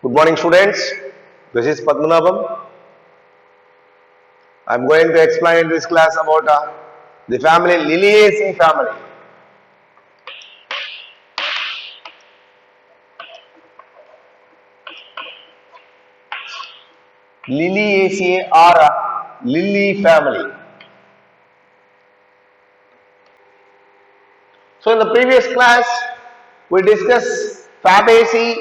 Good morning, students. This is Padmanabham. I am going to explain in this class about the family Liliaceae family. Liliaceae are a lily family. So, in the previous class, we discussed Fabaceae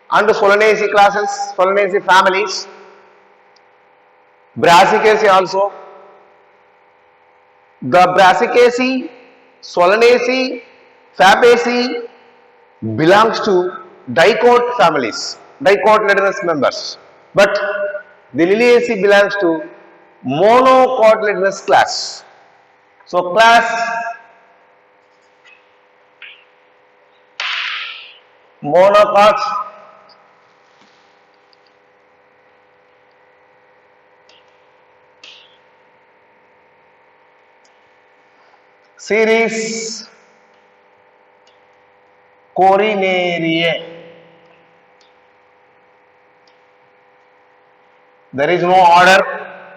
and Solanaceae classes, Solanaceae families, Brassicaceae also. The Brassicaceae, Solanaceae, Fabaceae belongs to dicot families, dicotyledonous members. But the Liliaceae belongs to monocotyledonous class. So class monocot series Corinariae. There is no order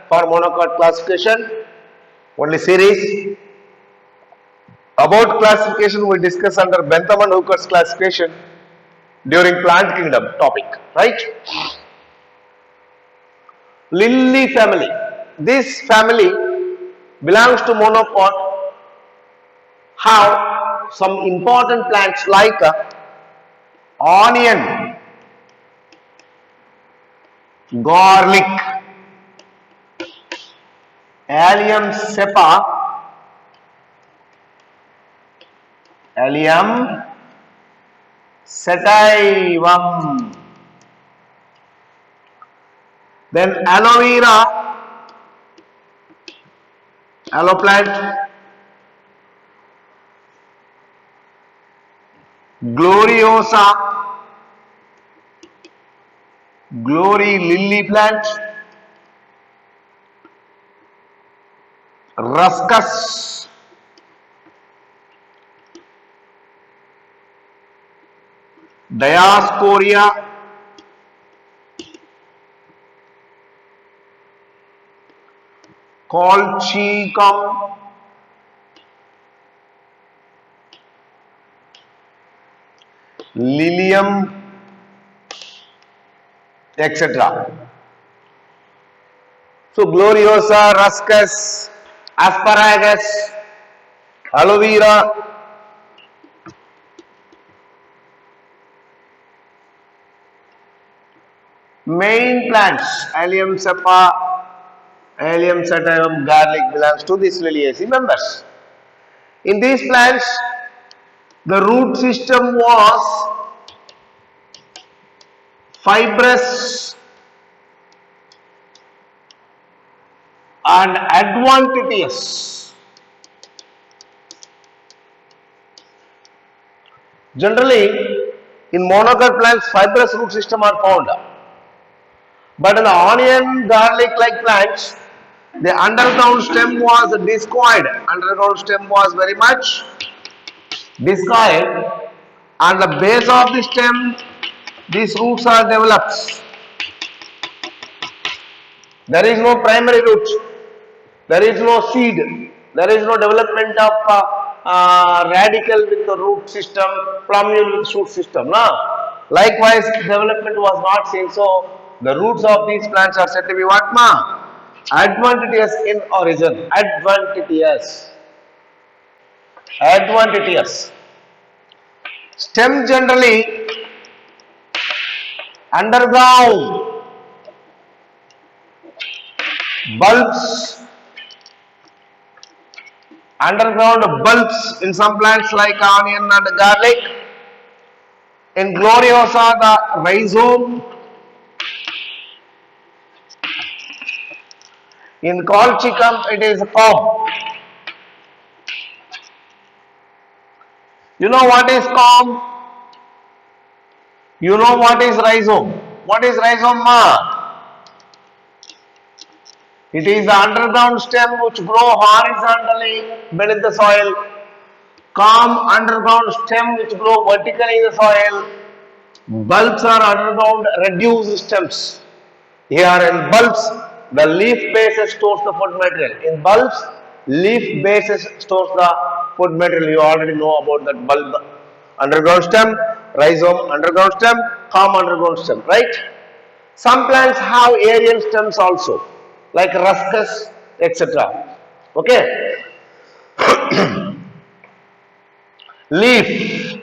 for monocot classification, only series. About classification we discuss under Bentham and Hooker's classification during plant kingdom topic, right? Lily family. This family belongs to monocot, have some important plants like onion, garlic, allium cepa, allium sativum, then aloe vera, aloe plant, gloriosa, glory lily plant, ruscus, diascorea, colchicum, lilium, etc. So gloriosa, ruscus, asparagus, aloe vera, main plants, allium cepa, allium sativum, garlic belongs to these Liliaceae members. In these plants, the root system was fibrous and adventitious. Generally, in monocot plants, fibrous root system are found. But in the onion, garlic like plants, the underground stem was discoid. Underground stem was very much discoid, and the base of the stem, these roots are developed. There is no primary root, there is no seed, there is no development of radical with the root system, plumule with shoot system. Likewise, development was not seen. So, the roots of these plants are said to be what? Adventitious in origin. Adventitious. Adventitious. Stem generally underground bulbs, underground bulbs in some plants like onion and garlic. In gloriosa, the rhizome. In colchicum, it is a cob. You know what is cob? You know what is rhizome? What is rhizome, It is the underground stem which grow horizontally beneath the soil. Calm underground stem which grow vertically in the soil. Bulbs are underground reduced stems. Here in bulbs, the leaf basis stores the food material. In bulbs, leaf basis stores the food material. You already know about that bulb. Underground stem, rhizome, underground stem, palm underground stem, right? Some plants have aerial stems also, like ruscus, etc. Okay. Leaf.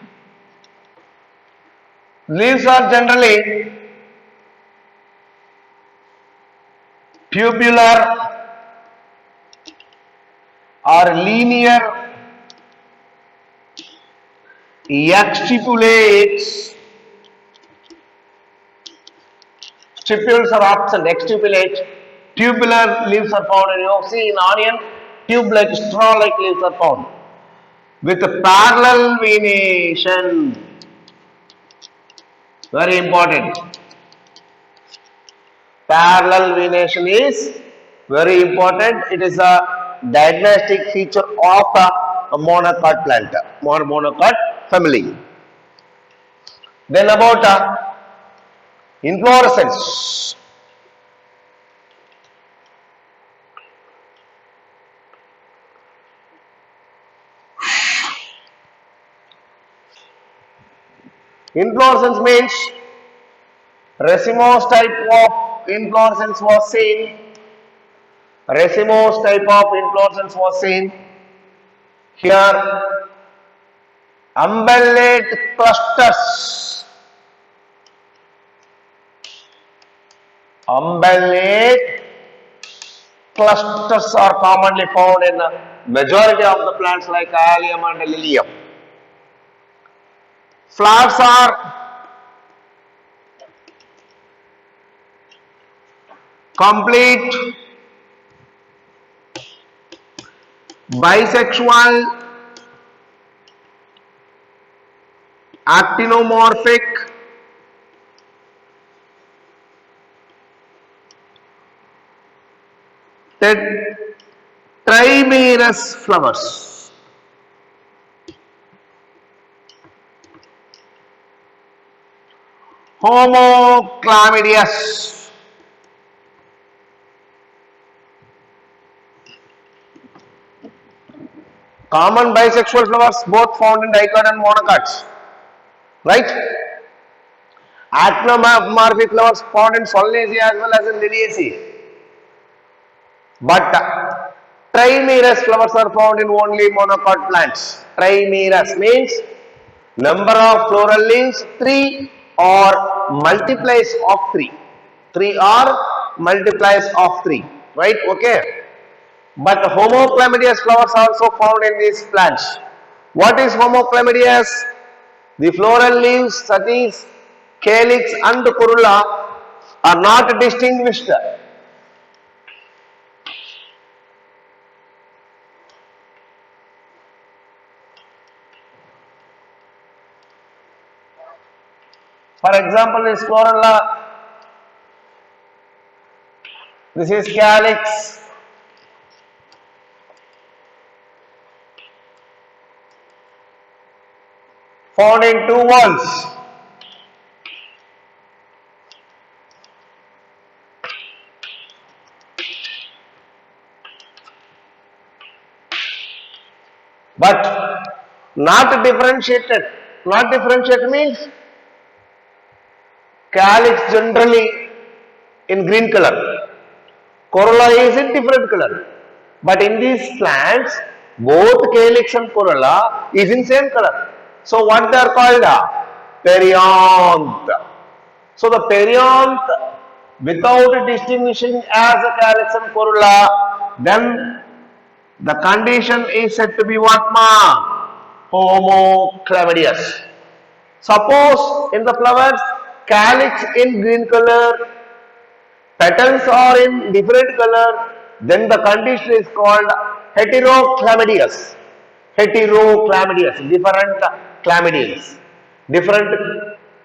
Leaves are generally tubular or linear, exstipulates, stipules are absent, exstipulate, tubular leaves are found, and you see in onion, tube like straw like leaves are found with a parallel venation. Very important. Parallel venation is very important. It is a diagnostic feature of a monocot plant, monocot family. Then about inflorescence. Inflorescence means racemose type of inflorescence was seen. Racemose type of inflorescence was seen. Here, umbellate clusters. Umbellate clusters are commonly found in the majority of the plants like allium and lilium. Flowers are complete, bisexual, actinomorphic, trimerous flowers. Homochlamydious. Common bisexual flowers both found in dicot and monocots. Right? Actinomorphic flowers found in Solanaceae as well as in Liliaceae. But trimerous flowers are found in only monocot plants. Trimerous means number of floral leaves 3 or multiplies of 3. 3 or multiplies of 3. Right? Okay. But homochlamydious flowers are also found in these plants. What is homochlamydious? The floral leaves, that is, calyx and corolla, are not distinguished. For example, this corolla, this is calyx, found in 2 walls. But not differentiated. Not differentiated means calyx generally in green color, corolla is in different color. But in these plants, both calyx and corolla is in same color. So what they are called? Perianth. So the perianth, without distinguishing as a calyx and corolla, then the condition is said to be what, ma? Homochlamydious. Suppose in the flowers, calyx in green color, petals are in different color, then the condition is called heterochlamydious. Heterochlamydious, different chlamydians, different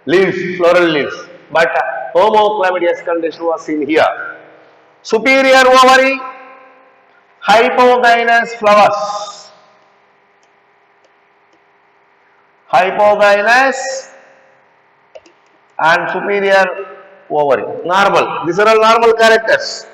leaves, floral leaves. But homochlamydious condition was seen here. Superior ovary, hypogynous flowers. Hypogynous and superior ovary. Normal. These are all normal characters.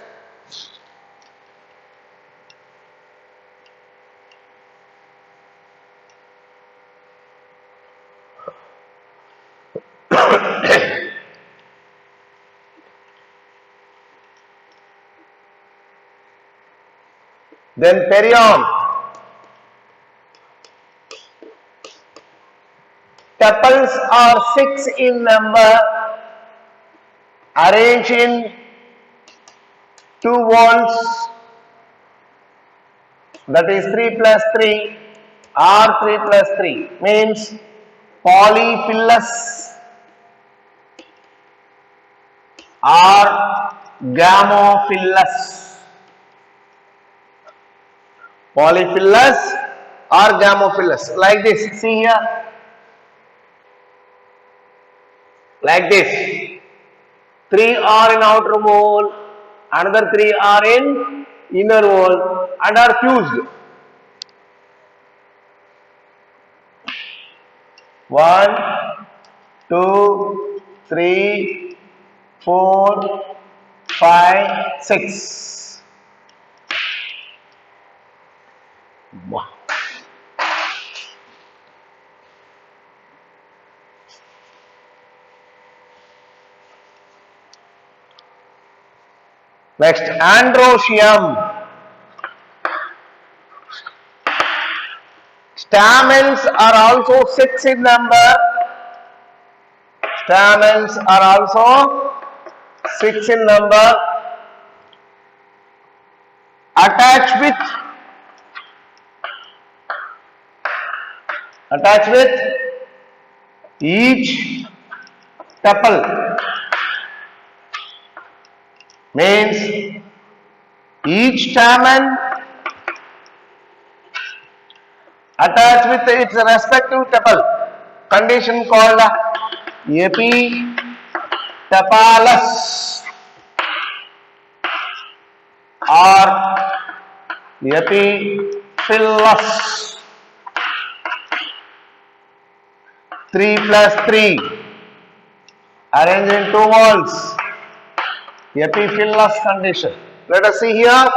Then perion. Tepals are 6 in number, arranged in 2 walls, that is 3 plus 3 or 3 plus 3 means polyphylous or gamophilous. Polyphylous or gamophilous, like this. See here, like this. 3 are in outer wall, another 3 are in inner wall and are fused. 1, 2, 3, 4, 5, 6. Wow. Next, androecium. Stamens are also 6 in number. Stamens are also 6 in number. Attached with each tuple, means each stamen attached with its respective tuple, condition called epitapalous or epiphyllous. 3 plus 3 arranged in 2 walls, epiphyllous condition. Let us see here.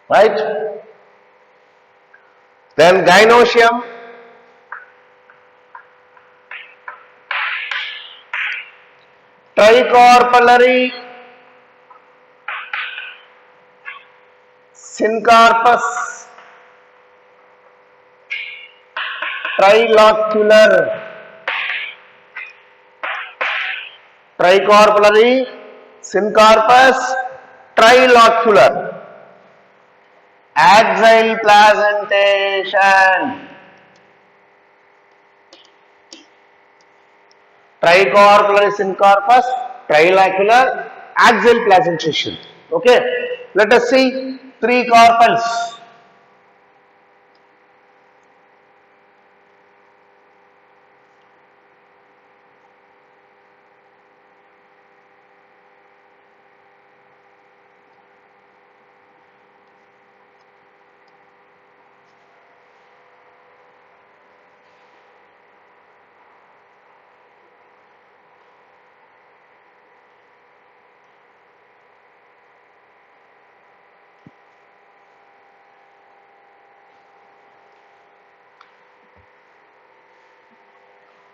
Right? Then gynoecium, tricarpellary syncarpous, trilocular, tricarpellary syncarpous, trilocular, axile placentation, tricarpellary syncarpous, trilocular, axial placentation. Okay, let us see 3 carpels.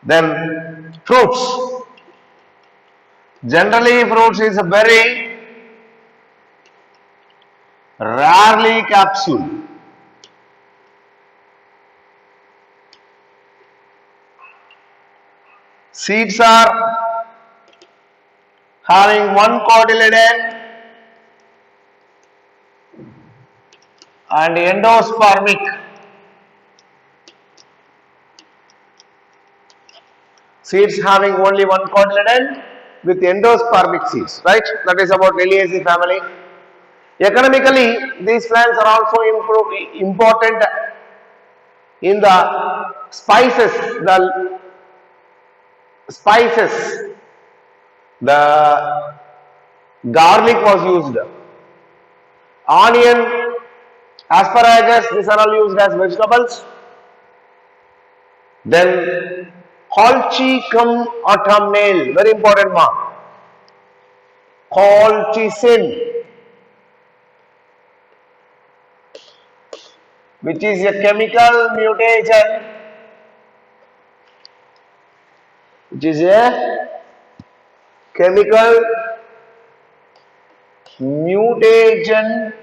Then fruits. Generally fruits is a berry, rarely capsule. Seeds are having one cotyledon and endospermic. Seeds having only one cotyledon with endospermic seeds, right? That is about Liliaceae family. Economically, these plants are also important in the spices, the garlic was used, onion, asparagus, these are all used as vegetables. Then colchicum autumnale, very important mark. Colchicin, which is a chemical mutation, which is a chemical mutation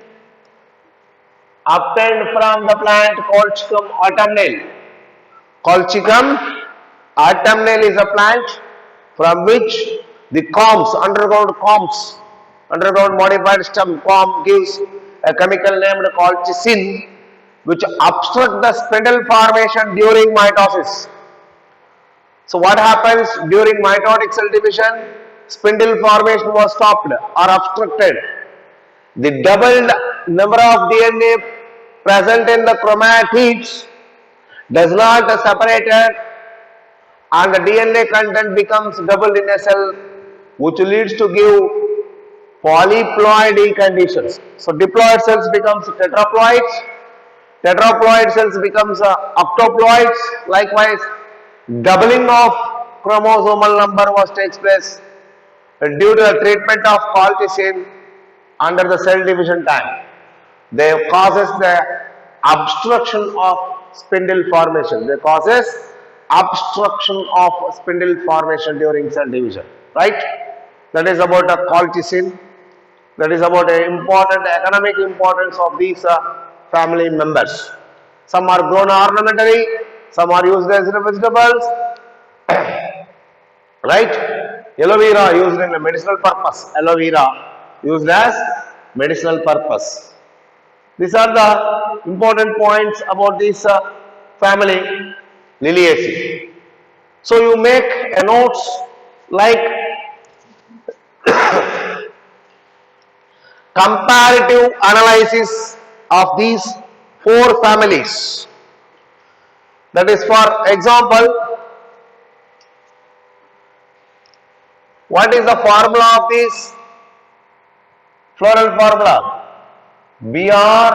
obtained from the plant Colchicum autumnale. Colchicum autumnale is a plant from which the underground modified stem corm gives a chemical named colchicin, which obstruct the spindle formation during mitosis. So what happens during mitotic cell division? Spindle formation was stopped or obstructed. The doubled number of DNA present in the chromatids does not separate and the DNA content becomes doubled in a cell, which leads to give polyploidy conditions. So diploid cells becomes tetraploids, tetraploid cells becomes octoploids. Likewise, doubling of chromosomal number was takes place due to the treatment of colchicine under the cell division time. They causes the obstruction of spindle formation. They causes obstruction of spindle formation during cell division. Right? That is about a colchicine. That is about the important economic importance of these family members. Some are grown ornamentally, some are used as vegetables, right? Aloe vera used in a medicinal purpose. Aloe vera used as medicinal purpose. These are the important points about this family Liliaceae. So you make a notes like comparative analysis of these four families. That is, for example, what is the formula of this floral formula? BR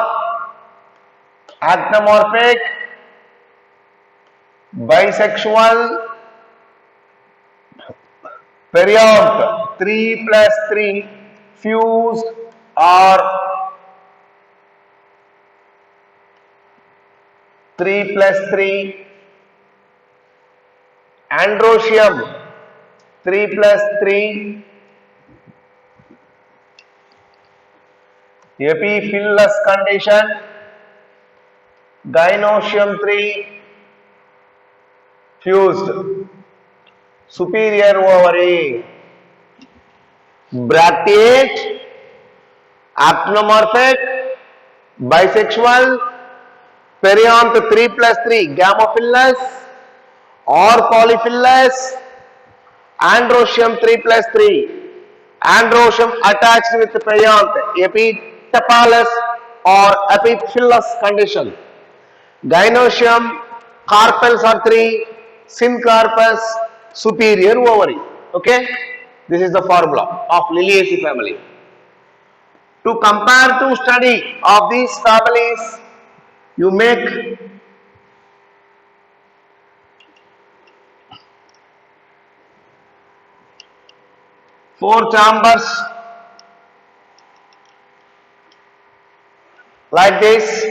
actinomorphic, bisexual, perianth 3 plus 3, fused or 3 plus 3, androecium 3 plus 3, epiphyllous condition, gynoecium 3, fused, superior ovary, bracteate, actinomorphic, bisexual, perianth 3 plus 3, gamophilous or polyphilous, androecium 3 plus 3, androecium attached with perianth, epitapalous or epiphyllous condition, gynoecium, carpels are 3, syncarpus, superior ovary. Okay, this is the formula of Liliaceae family. To compare to study of these families, you make four chambers like this.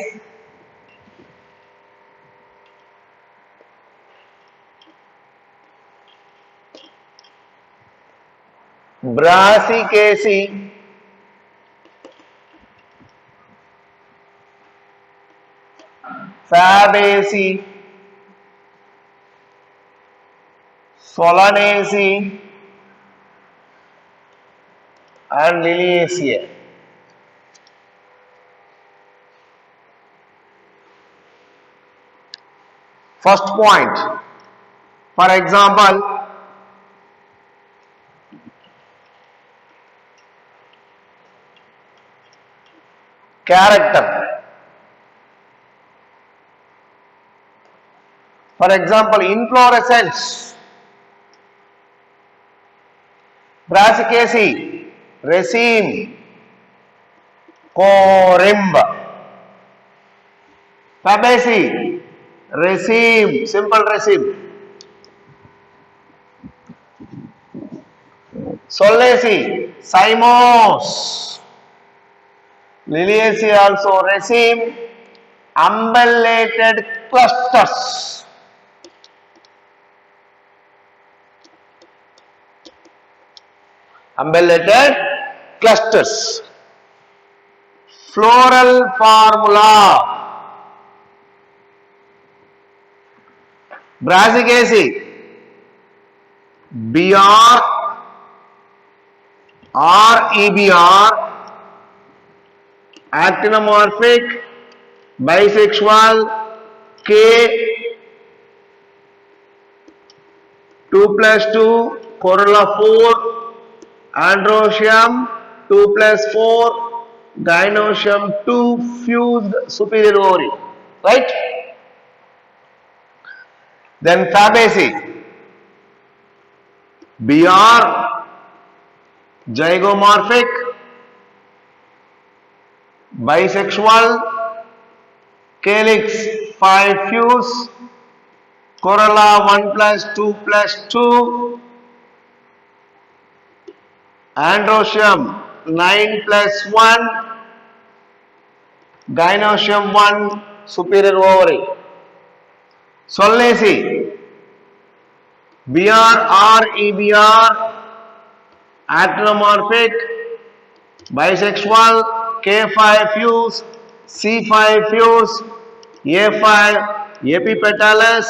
Brassicaceae, Fabaceae, Solanaceae, and Liliaceae. First point, for example, character. For example, inflorescence, Brassicaceae, raceme, corymb. Fabaceae, raceme, simple raceme. Solanaceae, cymos. Liliaceae also raceme, umbellated clusters. Umbellated clusters. Floral formula. Brassicaceae, BR or EBR, actinomorphic, bisexual, K, 2+2, corolla 4, androecium, 2+4, gynoecium 2, fused superior ovary, right? Then Fabaceae, BR, zygomorphic, bisexual, calyx 5 fuse, corolla 1+2+2, androecium 9+1, gynoecium 1, superior ovary. Solanaceae, BR or EBR, actinomorphic, bisexual, K5 fuse, C5 fuse, A5 epipetalous,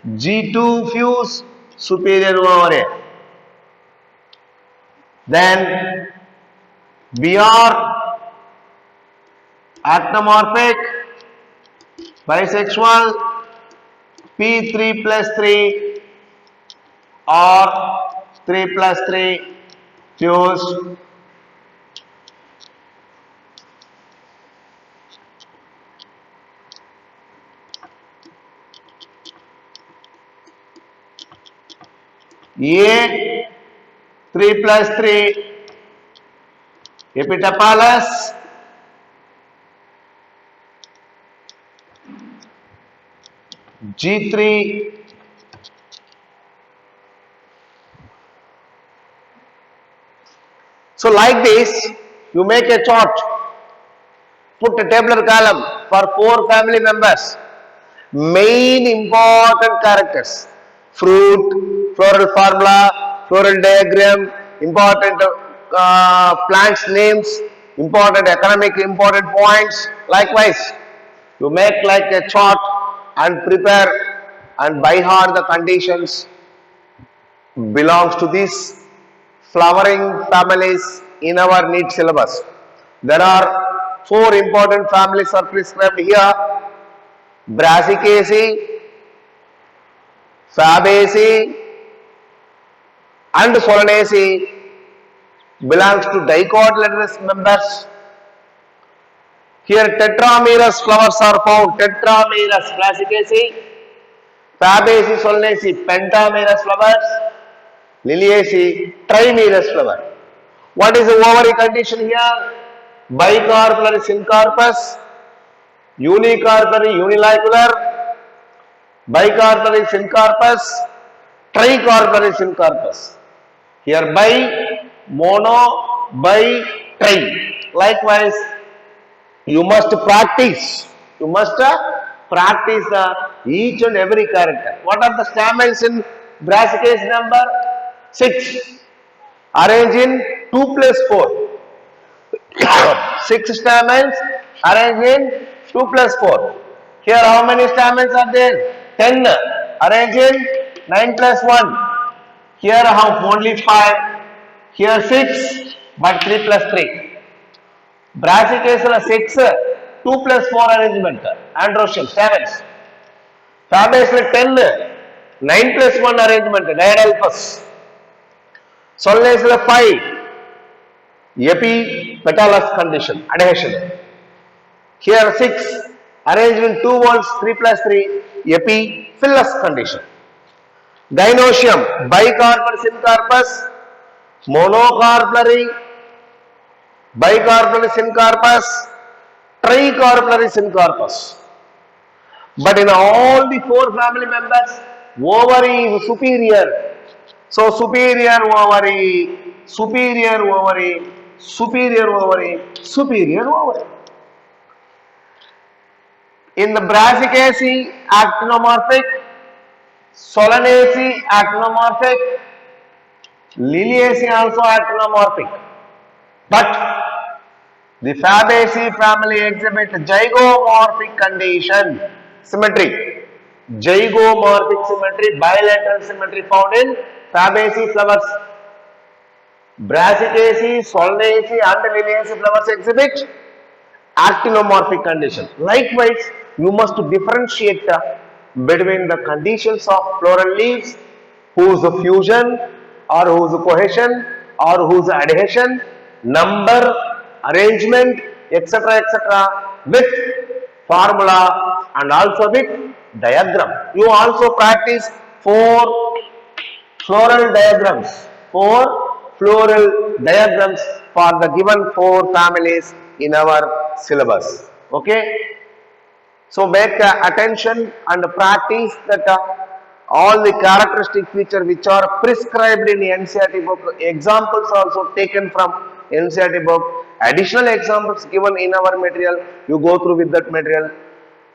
G2 fuse, superior ovary. Then BR, actinomorphic, bisexual, P3+3 or 3+3 fuse. A 3+3 epitapalus, G3 so like this you make a chart, put a tabular column for 4 family members, main important characters, fruit, floral formula, floral diagram, important plants names, important economic important points. Likewise you make like a chart and prepare and by heart the conditions belongs to these flowering families in our NEET syllabus. There are 4 important families are prescribed here: Brassicaceae, Fabaceae and Solanaceae belongs to dicotyledonous members. Here tetramerous flowers are found, tetramerous Brassicaceae, Fabaceae, Solanaceae pentamerous flowers, Liliaceae trimerous flower. What is the ovary condition here? Bicarpellary syncarpous, unicarpellary unilocular, bicarpellary syncarpous, tricarpellary syncarpous. Here bi, mono, bi, tri. Likewise, you must practice. You must practice each and every character. What are the stamens in Brassicaceae number? 6. Arrange in 2+4. 6 stamens arranged in 2+4. Here how many stamens are there? 10. Arrange in 9+1. Here how only 5. Here 6. but 3 plus 3. Brassicaceae 6, 2 plus 4 arrangement, androecium, stamens. Fabaceae 10, 9 plus 1 arrangement, diadelphus. Solanaceae 5, epipetalous condition, adhesion. Here 6, arranged in 2 walls, 3 plus 3, epiphyllous condition. Gynoecium, bicarpal syncarpus, monocarpellary, bicarpal syncarpus, tricarpellary syncarpus. But in all the 4 family members, ovary is superior. So superior ovary, superior ovary, superior ovary, superior ovary. In the Brassicaceae, actinomorphic, Solanaceae actinomorphic, Liliaceae also actinomorphic. But the Fabaceae family exhibit zygomorphic condition, symmetry, zygomorphic symmetry, bilateral symmetry found in Fabaceae flowers. Brassicaceae, Solanaceae and Liliaceae flowers exhibit actinomorphic condition. Likewise, you must differentiate between the conditions of floral leaves, whose fusion or whose cohesion or whose adhesion, number, arrangement, etc. with formula and also with diagram. You also practice 4 floral diagrams, 4 floral diagrams for the given 4 families in our syllabus. Okay. So make attention and practice that all the characteristic features which are prescribed in the NCERT book, examples also taken from NCERT book, additional examples given in our material, you go through with that material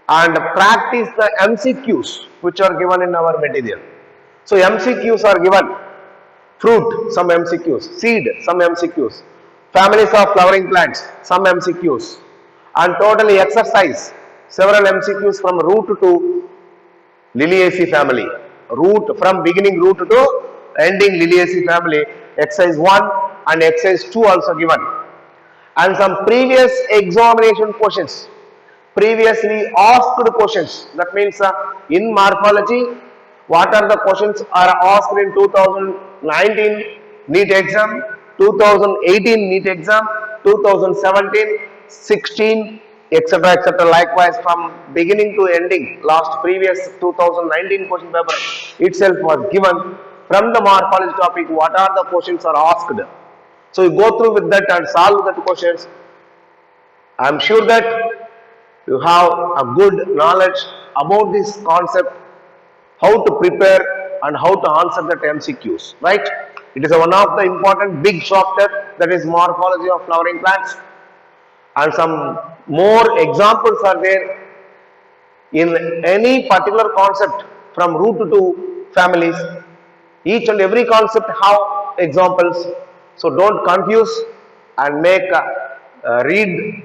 and practice the MCQs which are given in our material. So MCQs are given, fruit, some MCQs, seed, some MCQs, families of flowering plants, some MCQs, and totally exercise, several MCQs from root to Liliaceae family, root from beginning root to ending Liliaceae family, exercise 1 and exercise 2 also given, and some previous examination questions, previously asked questions. That means in morphology, what are the questions are asked in 2019 NEET exam, 2018 NEET exam, 2017, 16, etc. Likewise, from beginning to ending, last previous 2019 question paper itself was given from the morphology topic. What are the questions are asked? So you go through with that and solve that questions. I am sure that you have a good knowledge about this concept, how to prepare and how to answer that MCQs, right? It is one of the important big chapter, that is morphology of flowering plants, and some more examples are there in any particular concept from root to families. Each and every concept have examples, so don't confuse and make read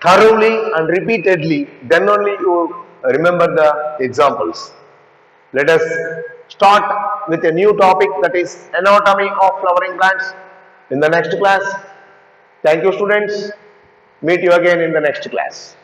thoroughly and repeatedly, then only you remember the examples. Let us start with a new topic, that is anatomy of flowering plants, in the next class. Thank you, students. Meet you again in the next class.